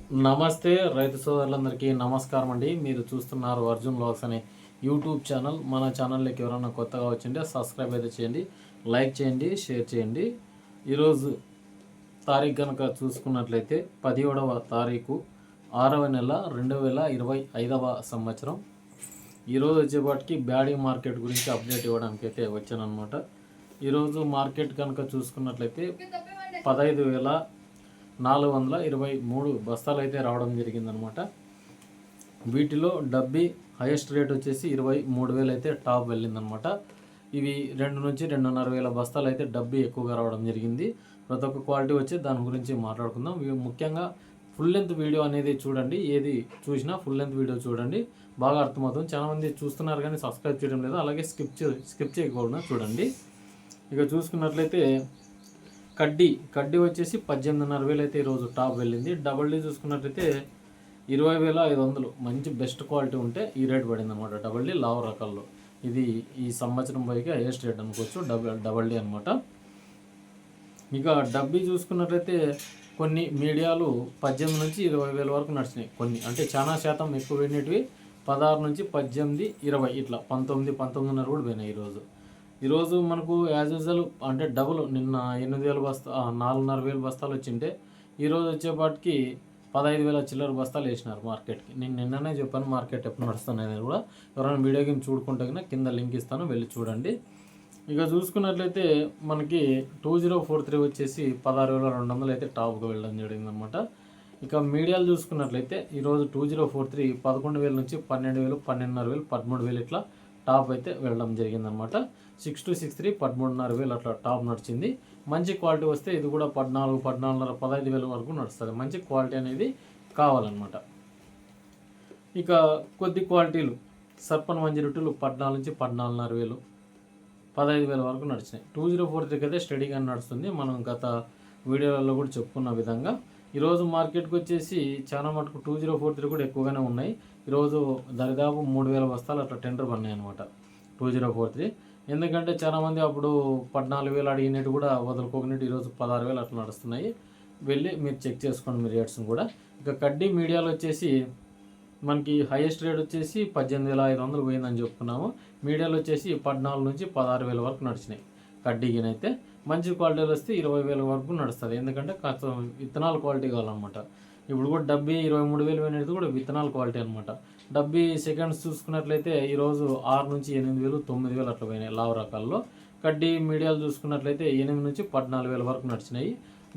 నమస్తే రైతు సోదరులందరికీ నమస్కారం అండి. మీరు చూస్తున్నారు అర్జున్ వ్లాగ్స్ అనే యూట్యూబ్ ఛానల్. మన ఛానల్లోకి ఎవరైనా కొత్తగా వచ్చింటే సబ్స్క్రైబ్ అయితే చేయండి, లైక్ చేయండి, షేర్ చేయండి. ఈరోజు తారీఖు కనుక చూసుకున్నట్లయితే 17వ తారీఖు 6వ నెల 2025వ సంవత్సరం. ఈరోజు వచ్చేపాటికి బ్యాడీ మార్కెట్ గురించి అప్డేట్ ఇవ్వడానికి అయితే వచ్చానమాట. ఈరోజు మార్కెట్ కనుక చూసుకున్నట్లయితే 15,423 బస్తాలు అయితే రావడం జరిగిందనమాట. వీటిలో డబ్బీ హైయెస్ట్ రేట్ వచ్చేసి 23,000 అయితే టాప్ వెళ్ళిందనమాట. ఇవి 2 నుంచి 2.5 వేల బస్తాలు అయితే డబ్బీ ఎక్కువగా రావడం జరిగింది. ప్రతి ఒక్క క్వాలిటీ వచ్చి దాని గురించి మాట్లాడుకుందాం. ముఖ్యంగా ఫుల్ లెంత్ వీడియో అనేది చూడండి. ఏది చూసినా ఫుల్ లెంత్ వీడియో చూడండి, బాగా అర్థమవుతుంది. చాలామంది చూస్తున్నారు కానీ సబ్స్క్రైబ్ చేయడం లేదు. అలాగే స్కిప్ చేయకూడదు చూడండి. ఇక చూసుకున్నట్లయితే కడ్డీ వచ్చేసి 18,500 అయితే ఈరోజు టాప్ వెళ్ళింది. డబల్ డీ చూసుకున్నట్లయితే 20,500 మంచి బెస్ట్ క్వాలిటీ ఉంటే ఈ రేట్ పడింది అనమాట. డబల్ డీ లావు రకాల్లో ఇది ఈ సంవత్సరం పైకి హైయెస్ట్ రేట్ అనుకోవచ్చు డబల్ డీ అనమాట. ఇక డబ్బీ చూసుకున్నట్లయితే కొన్ని మీడియాలు 18 నుంచి 20,000 వరకు నడిచినాయి. కొన్ని అంటే చాలా శాతం ఎక్కువ వెళ్ళినవి 16 నుంచి 18, 20 ఇట్లా 19, 19.5 కూడా పోయినాయి ఈరోజు మనకు యాజ్ యూజువల్ అంటే డబుల్. నిన్న 8,000 బస్తా 4,500 బస్తాలు వచ్చింటే ఈరోజు వచ్చేపాటికి 15,000 చిల్లర బస్తాలు వేసినారు మార్కెట్కి. నేను నిన్ననే చెప్పాను మార్కెట్ ఎప్పుడు నడుస్తున్నాయి కూడా. ఎవరైనా వీడియో గేమ్ చూడుకుంటే కన్నా కింద లింక్ ఇస్తాను, వెళ్ళి చూడండి. ఇక చూసుకున్నట్లయితే మనకి 2043 వచ్చేసి 16,200 అయితే టాప్గా వెళ్ళడం జరిగిందనమాట. ఇక మీడియాలు చూసుకున్నట్లయితే ఈరోజు 2043 11,000 నుంచి 12,000, 12,500, 13,000 ఇట్లా టాప్ అయితే వెళ్ళడం జరిగిందనమాట. 6263 13,500 అట్లా టాప్ నడిచింది. మంచి క్వాలిటీ వస్తే ఇది కూడా 14, 14,500, 15,000 వరకు నడుస్తుంది. మంచి క్వాలిటీ అనేది కావాలన్నమాట. ఇక కొద్ది క్వాలిటీలు సర్పన్ మంజిరెట్టులు 14 నుంచి 14,500, 15,000 వరకు నడిచినాయి. 2043 అయితే స్టడీగా నడుస్తుంది. మనం గత వీడియోలలో కూడా చెప్పుకున్న విధంగా ఈరోజు మార్కెట్కి వచ్చేసి చాలా మటుకు 2043 కూడా ఎక్కువగానే ఉన్నాయి. ఈరోజు దరిదాపు 3,000 బస్తాలు అట్లా టెండర్ పడినాయి అనమాట 2043. ఎందుకంటే చాలామంది అప్పుడు 14,000 అడిగినట్టు కూడా వదులుకోకున్నట్టు ఈరోజు 16,000 అట్లా నడుస్తున్నాయి. వెళ్ళి మీరు చెక్ చేసుకోండి మీ రేట్స్ని కూడా. ఇక కడ్డీ మీడియాలో వచ్చేసి మనకి హైయెస్ట్ రేట్ వచ్చేసి 18,500 పోయిందని చెప్పుకున్నాము. మీడియాలో వచ్చేసి 14 నుంచి 16,000 వరకు నడిచినాయి. కడ్డీకినైతే మంచి క్వాలిటీలు వస్తే 20,000 వరకు నడుస్తుంది. ఎందుకంటే కాస్త విత్తనాల క్వాలిటీ కావాలన్నమాట. ఇప్పుడు కూడా డబ్బీ 23,000 అనేది కూడా విత్తనాల క్వాలిటీ అనమాట. డబ్బీ సెకండ్స్ చూసుకున్నట్లయితే ఈరోజు 6 నుంచి 8,000, 9,000 అట్లా పోయినాయి లావు రకాల్లో. కడ్డీ మీడియాలు చూసుకున్నట్లయితే 8 నుంచి 14,000 వరకు నడిచినాయి.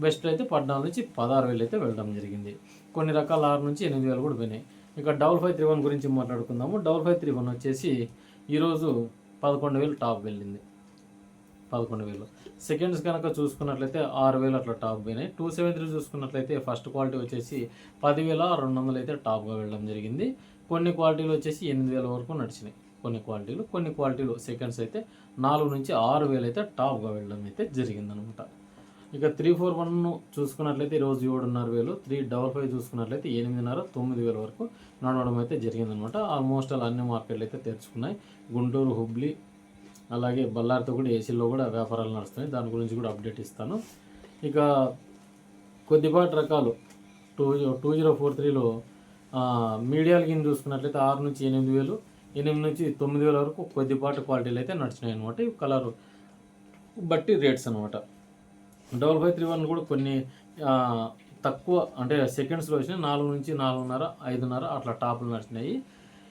బెస్ట్ అయితే 14 నుంచి 16,000 అయితే వెళ్ళడం జరిగింది. కొన్ని రకాలు 6 నుంచి 8,000 కూడా పోయినాయి. ఇక 5531 గురించి మాట్లాడుకుందాము. 5531 వచ్చేసి ఈరోజు 11,000 టాప్ వెళ్ళింది. 11,000 సెకండ్స్ కనుక చూసుకున్నట్లయితే 6,000 అట్లా టాప్ పోయినాయి. 273 చూసుకున్నట్లయితే ఫస్ట్ క్వాలిటీ వచ్చేసి 10,200 అయితే టాప్గా వెళ్ళడం జరిగింది. కొన్ని క్వాలిటీలు వచ్చేసి 8,000 వరకు నడిచినాయి. కొన్ని క్వాలిటీలు సెకండ్స్ అయితే 4 నుంచి 6,000 అయితే టాప్గా వెళ్ళడం అయితే జరిగిందనమాట. ఇక 341 చూసుకున్నట్లయితే ఈరోజు 7,500, 355 చూసుకున్నట్లయితే 8,500, 9,000 వరకు నడవడం అయితే జరిగిందనమాట. ఆల్మోస్ట్ అలా అన్ని మార్కెట్లు అయితే తెరుచుకున్నాయి. గుంటూరు, హుబ్లీ అలాగే బళ్ళారితో కూడా ఏసీలో కూడా వ్యాపారాలు నడుస్తున్నాయి. దాని గురించి కూడా అప్డేట్ ఇస్తాను. ఇక కొద్దిపాటి రకాలు 2043లో మీడియాల కింద చూసుకున్నట్లయితే 6 నుంచి 8,000, 8 నుంచి 9,000 వరకు కొద్దిపాటి క్వాలిటీలు అయితే నడిచినాయి అనమాట. ఇవి కలర్ బట్టి రేట్స్ అనమాట. 5531 కూడా కొన్ని తక్కువ అంటే సెకండ్స్లో వచ్చినాయి. 4 నుంచి 4.5, 5.5 అట్లా టాప్లు నడిచినాయి.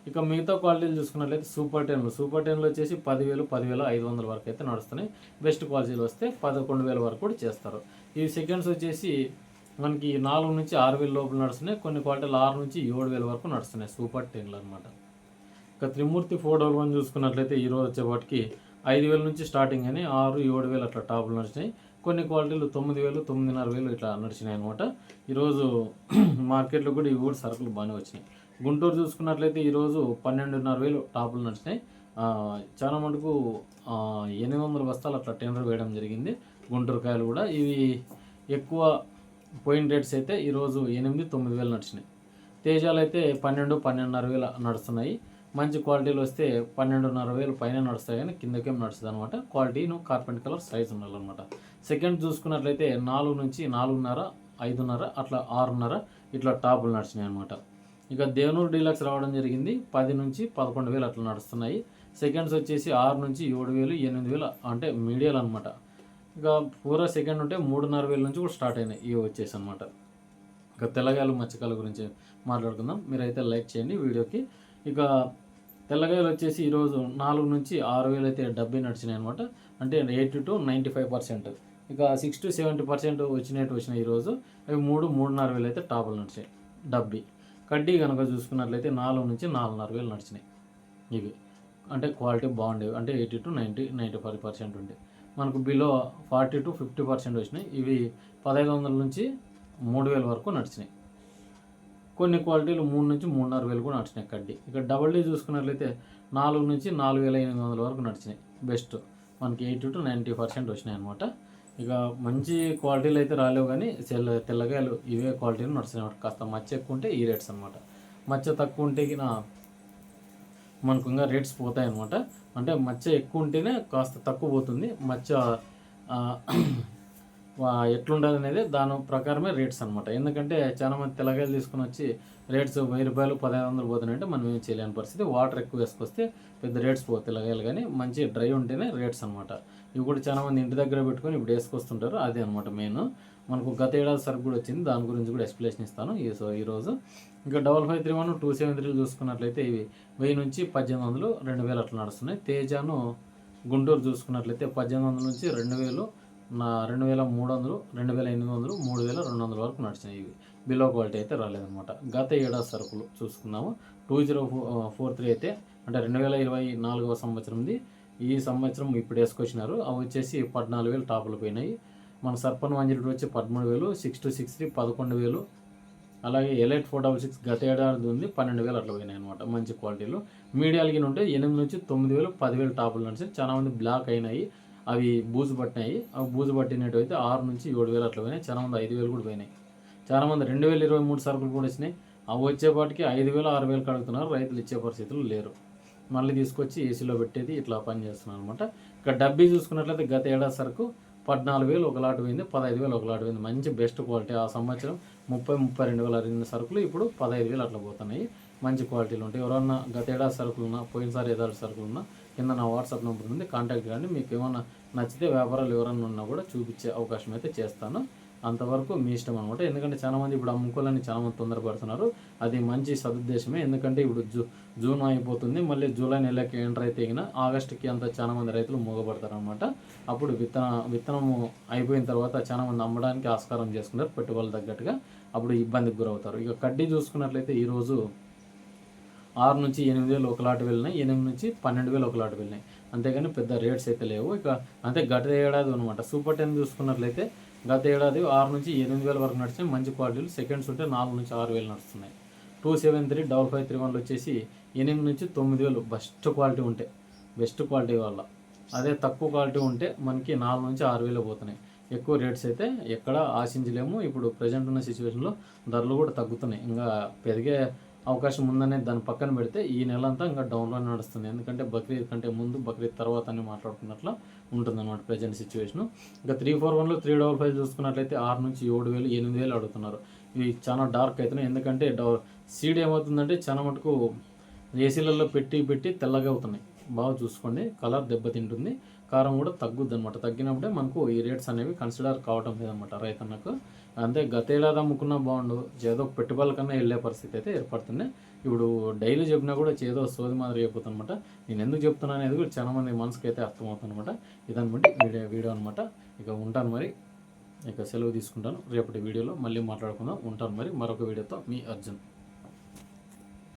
ఇక మిగతా క్వాలిటీలు చూసుకున్నట్లయితే సూపర్ 10లో వచ్చేసి 10,000, 10,500 వరకు అయితే నడుస్తున్నాయి. బెస్ట్ క్వాలిటీలు వస్తే 11,000 వరకు కూడా చేస్తారు. ఈ సెకండ్స్ వచ్చేసి మనకి 4 నుంచి 6,000 లోపల నడుస్తున్నాయి. కొన్ని క్వాలిటీలు 6 నుంచి 7,000 వరకు నడుస్తున్నాయి సూపర్ 10లో అనమాట. ఇక త్రిమూర్తి 411 చూసుకున్నట్లయితే ఈరోజు వచ్చేపాటికి 5,000 నుంచి స్టార్టింగ్ అని 6, 7,000 అట్లా టాప్లు నడిచినాయి. కొన్ని క్వాలిటీలు 9,000, 9,500 ఇట్లా నడిచినాయి అనమాట. ఈరోజు మార్కెట్లో కూడా ఇవి కూడా సరుకులు బాగానే వచ్చినాయి. గుంటూరు చూసుకున్నట్లయితే ఈరోజు 12,500 టాపులు నడిచినాయి. చాలా మటుకు 800 బస్తాలు అట్లా టెండర్ వేయడం జరిగింది. గుంటూరు కాయలు కూడా ఇవి ఎక్కువ పోయిన రేట్స్ అయితే ఈరోజు 8, 9,000 నడిచినాయి. తేజాలు అయితే 12, 12,500 నడుస్తున్నాయి. మంచి క్వాలిటీలు వస్తే 12,500 పైన నడుస్తాయి కానీ కిందకేం నడుస్తుంది అనమాట. క్వాలిటీను కార్పెంట్ కలర్ సైజ్ ఉండాలన్నమాట. సెకండ్ చూసుకున్నట్లయితే 4 నుంచి 4.5, 5.5 అట్లా 6.5 ఇట్లా టాపులు నడిచినాయి అనమాట. ఇక దేవనూరు డీలక్స్ రావడం జరిగింది 10 నుంచి 11,000 అట్లా నడుస్తున్నాయి. సెకండ్స్ వచ్చేసి 6 నుంచి 7,000 8,000 అంటే మీడియాలు అనమాట. ఇక పూరా సెకండ్ ఉంటే 3,500 నుంచి కూడా స్టార్ట్ అయినాయి ఇవి వచ్చేసి అనమాట. ఇక తెల్లగాయలు మచ్చకాయల గురించి మాట్లాడుకుందాం. మీరైతే లైక్ చేయండి వీడియోకి. ఇక తెల్లగాయలు వచ్చేసి ఈరోజు 4 నుంచి 6,000 అయితే డబ్బీ నడిచినాయి అనమాట. అంటే 80 to 95%. ఇక 6 to 70% వచ్చినాయి ఈరోజు. అవి 3,500 అయితే టాపులు నడిచాయి డబ్బీ. కడ్డీ కనుక చూసుకున్నట్లయితే 4 నుంచి 4,500 నడిచినాయి ఇవి. అంటే క్వాలిటీ బాగుండేవి, అంటే 80 to 95% ఉండే. మనకు బిలో 40 to 50% వచ్చినాయి. ఇవి 1,500 నుంచి 3,000 వరకు నడిచినాయి. కొన్ని క్వాలిటీలు 3 నుంచి 3,500 కూడా నడిచినాయి కడ్డీ. ఇక డబల్ డీ చూసుకున్నట్లయితే 4 నుంచి 4,800 వరకు నడిచినాయి బెస్ట్. మనకి 80 to 90% వచ్చినాయి అనమాట. ఇక మంచి క్వాలిటీలు అయితే రాలేవు, కానీ తెల్లగాయలు ఇవే క్వాలిటీలు నడుస్తున్నాయి. కాస్త మచ్చ ఎక్కువ ఉంటే ఈ రేట్స్ అనమాట. మచ్చ తక్కువ ఉంటే మనకు ఇంకా రేట్స్ పోతాయి అనమాట. అంటే మచ్చ ఎక్కువ ఉంటేనే కాస్త తక్కువ పోతుంది. మచ్చ ఎట్లుండదు అనేది దాని ప్రకారమే రేట్స్ అనమాట. ఎందుకంటే చాలామంది తెల్లగాయలు తీసుకుని వచ్చి రేట్స్ 1,000 రూపాయలు 1,500 పోతున్నాయంటే మనం ఏం చేయలేని పరిస్థితి. వాటర్ ఎక్కువ వేసుకొస్తే పెద్ద రేట్స్ పోతాయి తెల్లగాయలు, కానీ మంచి డ్రై ఉంటేనే రేట్స్ అనమాట. ఇవి కూడా చాలామంది ఇంటి దగ్గర పెట్టుకొని ఇప్పుడు వేసుకొస్తుంటారు. అదే అనమాట మెయిన్. మనకు గత ఏడాది సరుకు కూడా వచ్చింది, దాని గురించి కూడా ఎక్స్ప్లెనేషన్ ఇస్తాను ఈరోజు. ఇంకా 5531 273 చూసుకున్నట్లయితే ఇవి 1000 నుంచి 1,800 2,000 అట్లా నడుస్తున్నాయి. తేజాను గుంటూరు చూసుకున్నట్లయితే 1,800 నుంచి 2,000 2,300 2,800 3,200 వరకు నడిచినాయి. ఇవి బిలో క్వాలిటీ అయితే రాలేదన్నమాట. గత ఏడాది సరుకులు చూసుకున్నాము. 2043 అయితే అంటే 2024వ సంవత్సరంది. ఈ సంవత్సరం ఇప్పుడు వేసుకొచ్చినారు. అవి వచ్చేసి 14,000 టాపులు పోయినాయి. మన సర్పన్ 102 వచ్చి 13,000, 6263 11,000, అలాగే ఎలైట్ 466 గత ఏడాది ఉంది 12,000 అట్లా పోయినాయి అనమాట. మంచి క్వాలిటీలు. మీడియాలకి ఉంటే 8 నుంచి 9,000 10,000 టాపులు నడిచాయి. చాలామంది బ్లాక్ అయినాయి, అవి బూజు పట్టినాయి. అవి బూజు పట్టినట్టు అయితే 6 నుంచి 7,000 అట్లా పోయినాయి. చాలామంది 5,000 కూడా పోయినాయి. చాలామంది 2023 సరుకులు కూడా వచ్చినాయి. అవి వచ్చేపాటికి 5,000 6,000 కడుగుతున్నారు. రైతులు ఇచ్చే పరిస్థితులు లేరు. మళ్ళీ తీసుకొచ్చి ఏసీలో పెట్టేది ఇట్లా పని చేస్తున్నారు అనమాట. ఇక డబ్బీ చూసుకున్నట్లయితే గత ఏడాది సరుకు 14,000 ఒక లాట్ పోయింది, 15,000 ఒక లాట్ పోయింది. మంచి బెస్ట్ క్వాలిటీ. ఆ సంవత్సరం 32,000 అరిగిన సరుకులు ఇప్పుడు 15,000 అట్లా పోతున్నాయి. మంచి క్వాలిటీలు ఉంటాయి. ఎవరన్నా గత ఏడాది సరుకులు ఉన్నా, పోయినసారి ఏడాది సరుకులు ఉన్నా కింద నా వాట్సాప్ నెంబర్ ఉంది, కాంటాక్ట్ కానీ. మీకు ఏమన్నా నచ్చితే వ్యాపారాలు ఎవరన్నా ఉన్నా కూడా చూపించే అవకాశం అయితే చేస్తాను. అంతవరకు మీ ఇష్టం అనమాట. ఎందుకంటే చాలామంది ఇప్పుడు అమ్ముకోవాలని చాలామంది తొందరపడుతున్నారు. అది మంచి సదుద్దేశమే. ఎందుకంటే ఇప్పుడు జూన్ అయిపోతుంది, మళ్ళీ జూలై నెలకి ఎంటర్ అయితే ఆగస్టుకి అంతా చాలామంది రైతులు మూగపడతారు అనమాట. అప్పుడు విత్తనము అయిపోయిన తర్వాత చాలామంది అమ్మడానికి ఆస్కారం చేసుకుంటారు పెట్టుబడులు తగ్గట్టుగా. అప్పుడు ఇబ్బందికి గురవుతారు. ఇక కడ్డీ చూసుకున్నట్లయితే ఈరోజు 6 నుంచి 8,000 ఒక లాట్ వెళ్ళినాయి, 8 నుంచి 12,000 ఒక లాట్ వెళ్ళినాయి. అంతేగాని పెద్ద రేట్స్ అయితే లేవు. ఇక అంతే గత ఏడాది అనమాట. సూపర్ 10 చూసుకున్నట్లయితే గత ఏడాది 6 నుంచి 8,000 వరకు నడిచాయి. మంచి క్వాలిటీలు. సెకండ్స్ ఉంటే 4 నుంచి 6,000 నడుస్తున్నాయి. 273 5531 వచ్చేసి 8 నుంచి 9,000 బెస్ట్ క్వాలిటీ ఉంటే, బెస్ట్ క్వాలిటీ వల్ల. అదే తక్కువ క్వాలిటీ ఉంటే మనకి 4 నుంచి 6,000 పోతున్నాయి. ఎక్కువ రేట్స్ అయితే ఎక్కడ ఆశించలేము. ఇప్పుడు ప్రజెంట్ ఉన్న సిచ్యువేషన్లో ధరలు కూడా తగ్గుతున్నాయి. ఇంకా పెరిగే అవకాశం ఉందనే దాని పక్కన పెడితే ఈ నెల అంతా ఇంకా డౌన్లో నడుస్తుంది. ఎందుకంటే బక్రీద్ కంటే ముందు బక్రీద్ తర్వాత అని మాట్లాడుకున్నట్లు ఉంటుందన్నమాట ప్రజెంట్ సిచ్యువేషను. ఇంకా 341లో 355 చూసుకున్నట్లయితే 6 నుంచి 7,000 8,000 అడుగుతున్నారు. ఇవి చాలా డార్క్ అవుతున్నాయి. ఎందుకంటే సీడ్ ఏమవుతుందంటే చాలా మటుకు ఏసీలలో పెట్టి తెల్లగా అవుతున్నాయి. బాగా చూసుకోండి, కలర్ దెబ్బతింటుంది, కారం కూడా తగ్గుద్ది అనమాట. తగ్గినప్పుడే మనకు ఈ రేట్స్ అనేవి కన్సిడర్ కావటం లేదన్నమాట రైతన్నకు. అంతే గత ఏడాది అమ్ముకున్నా బాగుండు, ఏదో పెట్టుబడుల కన్నా వెళ్ళే పరిస్థితి అయితే ఏర్పడుతుంది. ఇప్పుడు డైలీ చెప్పినా కూడా ఏదో సోది మాదిరి అయిపోతుంది అనమాట. నేను ఎందుకు చెప్తున్నాను అనేది కూడా చాలా మంది మనసుకి అయితే అర్థమవుతుంది అనమాట. ఇదాన్ని బట్టి వీడియో అనమాట. ఇక ఉంటాను మరి, ఇక సెలవు తీసుకుంటాను. రేపటి వీడియోలో మళ్ళీ మాట్లాడుకుందాం. ఉంటాను మరి, మరొక వీడియోతో మీ అర్జున్.